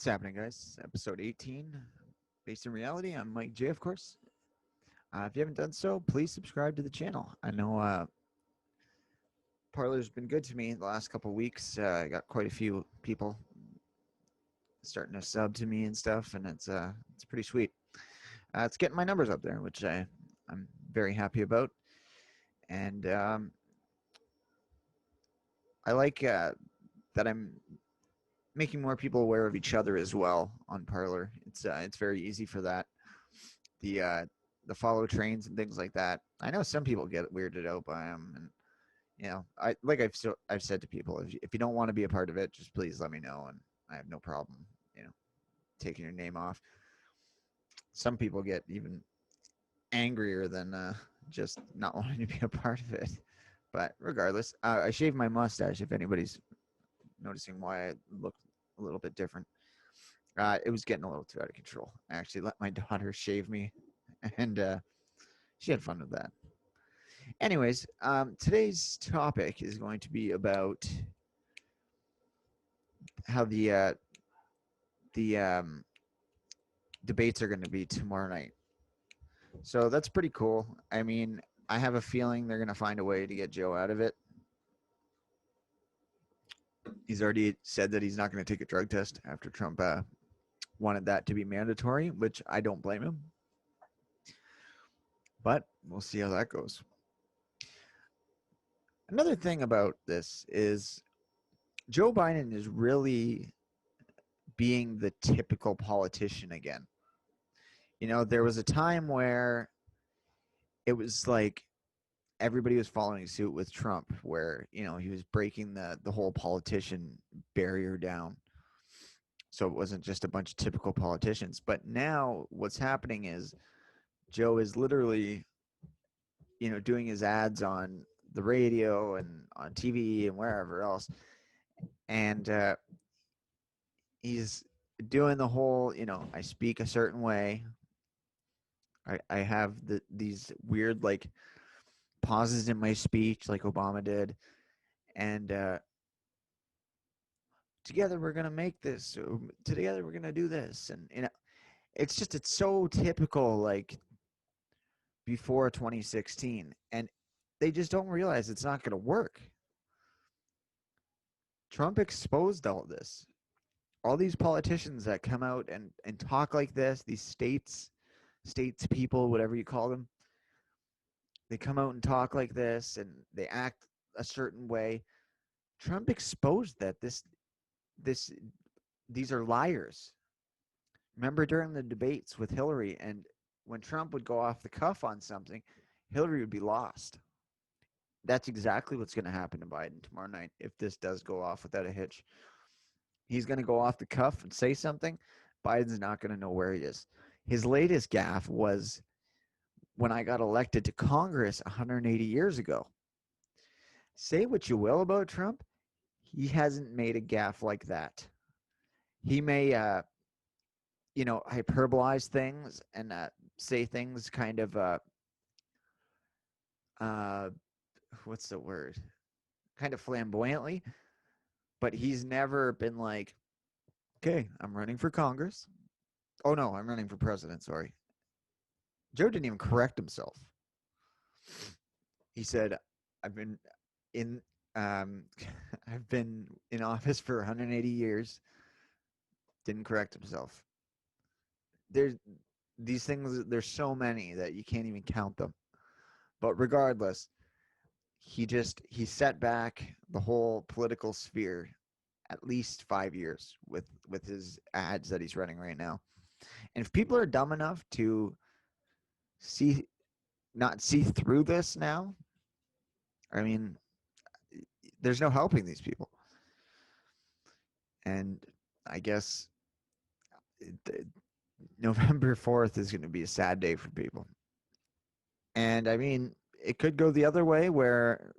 happening, guys? Episode 18, Based in Reality. I'm Mike J, of course. If you haven't done so, please subscribe to the channel. I know Parler's been good to me the last couple weeks. I got quite a few people starting to sub to me and stuff, and it's pretty sweet. It's getting my numbers up there, which I'm very happy about. And I like that I'm making more people aware of each other as well on Parler. It's very easy for that. The follow trains and things like that. I know some people get weirded out by them, and I've said to people, if you don't want to be a part of it, just please let me know, and I have no problem, taking your name off. Some people get even angrier than just not wanting to be a part of it. But regardless, I shaved my mustache. If anybody's noticing why I look a little bit different, it was getting a little too out of control. I actually let my daughter shave me, and she had fun with that. Anyways, today's topic is going to be about how the debates are going to be tomorrow night. So that's pretty cool. I mean, I have a feeling they're going to find a way to get Joe out of it. He's already said that he's not going to take a drug test after Trump wanted that to be mandatory, which I don't blame him. But we'll see how that goes. Another thing about this is Joe Biden is really being the typical politician again. There was a time where it was like everybody was following suit with Trump, where, he was breaking the whole politician barrier down. So it wasn't just a bunch of typical politicians. But now what's happening is Joe is literally, doing his ads on the radio and on TV and wherever else. And he's doing the whole, I speak a certain way. I have these weird, like, pauses in my speech like Obama did. And together we're going to make this. Together we're going to do this. And, it's so typical, like, before 2016. And they just don't realize it's not going to work. Trump exposed all this. All these politicians that come out and talk like this, these states people, whatever you call them, they come out and talk like this and they act a certain way. Trump exposed that these are liars. Remember during the debates with Hillary, and when Trump would go off the cuff on something, Hillary would be lost. That's exactly what's going to happen to Biden tomorrow night if this does go off without a hitch. He's going to go off the cuff and say something. Biden's not going to know where he is. His latest gaffe was when I got elected to Congress 180 years ago. Say what you will about Trump, he hasn't made a gaffe like that. He may, hyperbolize things and say things kind of, what's the word? Kind of flamboyantly, but he's never been like, okay, I'm running for Congress. Oh, no, I'm running for president, sorry. Joe didn't even correct himself. He said, I've been in I've been in office for 180 years. Didn't correct himself. There's these things, there's so many that you can't even count them. But regardless, he set back the whole political sphere at least 5 years with his ads that he's running right now. And if people are dumb enough to not see through this now, I mean, there's no helping these people. And I guess November 4th is going to be a sad day for people. And I mean, it could go the other way where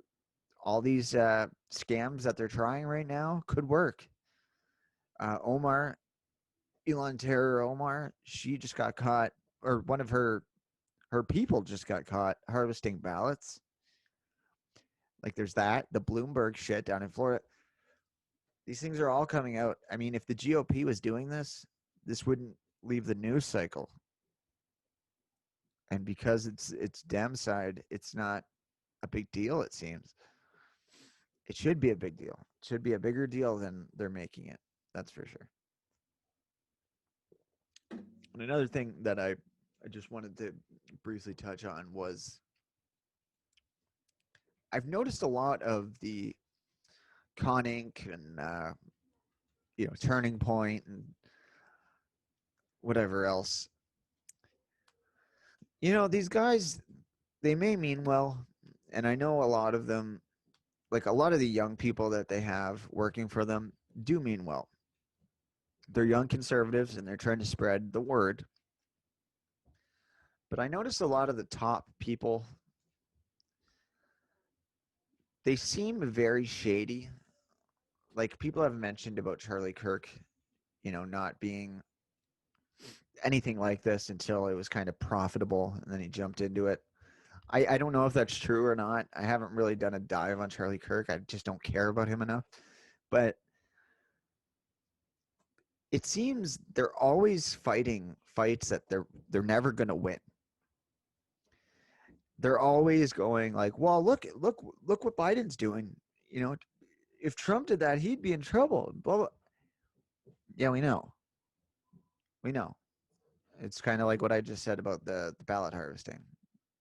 all these scams that they're trying right now could work. Elon Terror Omar, she just got caught, or one of her people just got caught harvesting ballots. Like, there's that, the Bloomberg shit down in Florida. These things are all coming out. I mean, if the GOP was doing this, this wouldn't leave the news cycle. And because it's Dem side, it's not a big deal, it seems. It should be a big deal. It should be a bigger deal than they're making it. That's for sure. And another thing that I just wanted to briefly touch on was I've noticed a lot of the Con Inc. and Turning Point and whatever else. These guys, they may mean well, and I know a lot of them, like a lot of the young people that they have working for them, do mean well. They're young conservatives and they're trying to spread the word. But I notice a lot of the top people, they seem very shady. Like people have mentioned about Charlie Kirk, not being anything like this until it was kind of profitable and then he jumped into it. I don't know if that's true or not. I haven't really done a dive on Charlie Kirk. I just don't care about him enough. But it seems they're always fighting fights that they're never going to win. They're always going like, well, look what Biden's doing. If Trump did that, he'd be in trouble. Blah, blah. Yeah, we know. We know. It's kind of like what I just said about the ballot harvesting.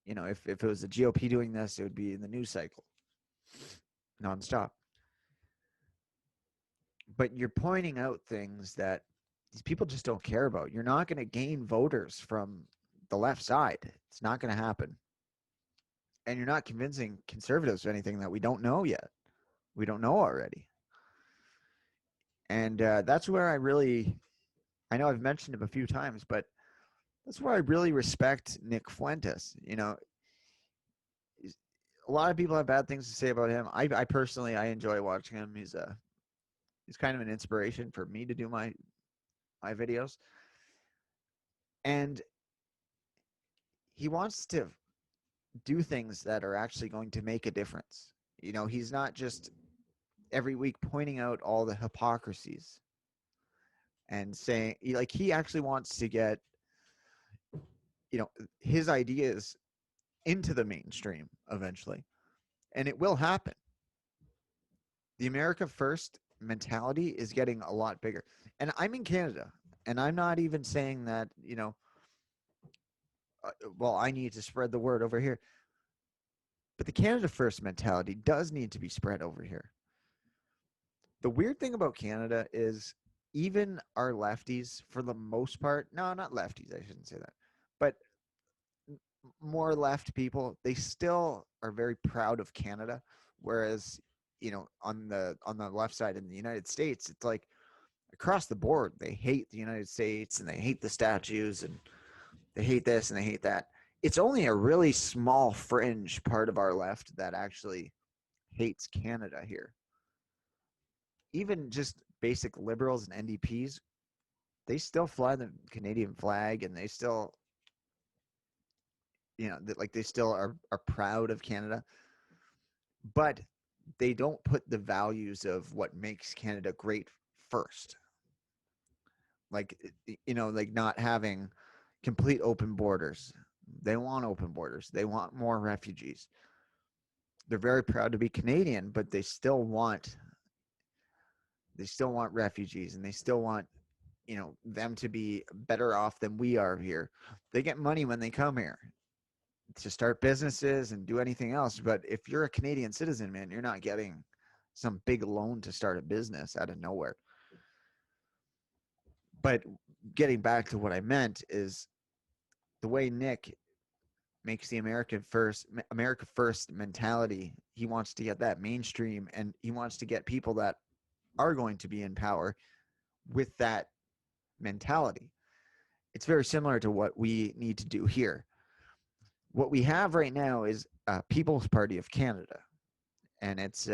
If it was the GOP doing this, it would be in the news cycle nonstop. But you're pointing out things that these people just don't care about. You're not going to gain voters from the left side. It's not going to happen. And you're not convincing conservatives of anything that we don't know yet. We don't know already. And that's where I know I've mentioned him a few times, but that's where I really respect Nick Fuentes. A lot of people have bad things to say about him. I personally, I enjoy watching him. He's kind of an inspiration for me to do my videos. And he wants to do things that are actually going to make a difference. He's not just every week pointing out all the hypocrisies and saying, like, he actually wants to get his ideas into the mainstream eventually, and it will happen. The America First mentality is getting a lot bigger. And I'm in Canada, and I'm not even saying that, well, I need to spread the word over here. But the Canada First mentality does need to be spread over here. The weird thing about Canada is even our lefties, for the most part, no, not lefties, I shouldn't say that, but more left people, they still are very proud of Canada. Whereas, on the left side in the United States, it's like across the board, they hate the United States and they hate the statues and they hate this and they hate that. It's only a really small fringe part of our left that actually hates Canada here. Even just basic liberals and NDPs, they still fly the Canadian flag and they still, they still are proud of Canada. But they don't put the values of what makes Canada great first. Like, like not having complete open borders. They want open borders. They want more refugees. They're very proud to be Canadian, but they still want refugees, and they still want them to be better off than we are here. They get money when they come here to start businesses and do anything else. But if you're a Canadian citizen, man, you're not getting some big loan to start a business out of nowhere. But getting back to what I meant is the way Nick makes the America first mentality. He wants to get that mainstream, and he wants to get people that are going to be in power with that mentality. It's very similar to what we need to do here. What we have right now is a People's Party of Canada, and it's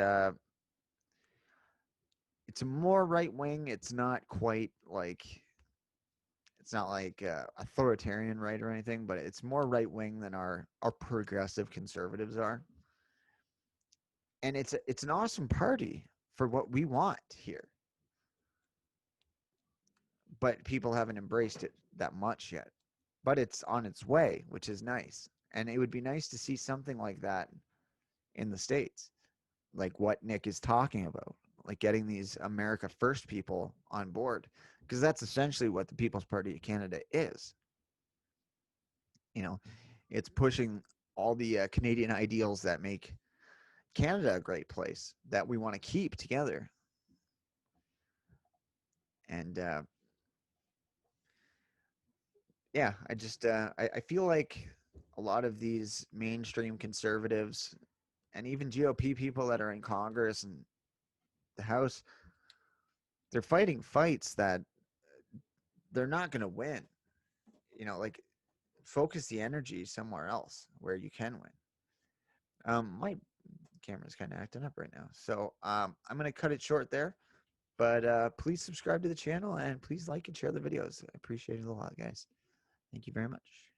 more right wing. It's not like authoritarian right or anything, but it's more right wing than our progressive conservatives are. And it's an awesome party for what we want here. but people haven't embraced it that much yet. But it's on its way, which is nice. And it would be nice to see something like that in the States, like what Nick is talking about, like getting these America First people on board, because that's essentially what the People's Party of Canada is. You know, it's pushing all the Canadian ideals that make Canada a great place that we want to keep together. And yeah, I feel like a lot of these mainstream conservatives and even GOP people that are in Congress and the House, they're fighting fights that they're not going to win. Like focus the energy somewhere else where you can win. My camera's kind of acting up right now, so I'm going to cut it short there. But please subscribe to the channel and please like and share the videos. I appreciate it a lot, guys. Thank you very much.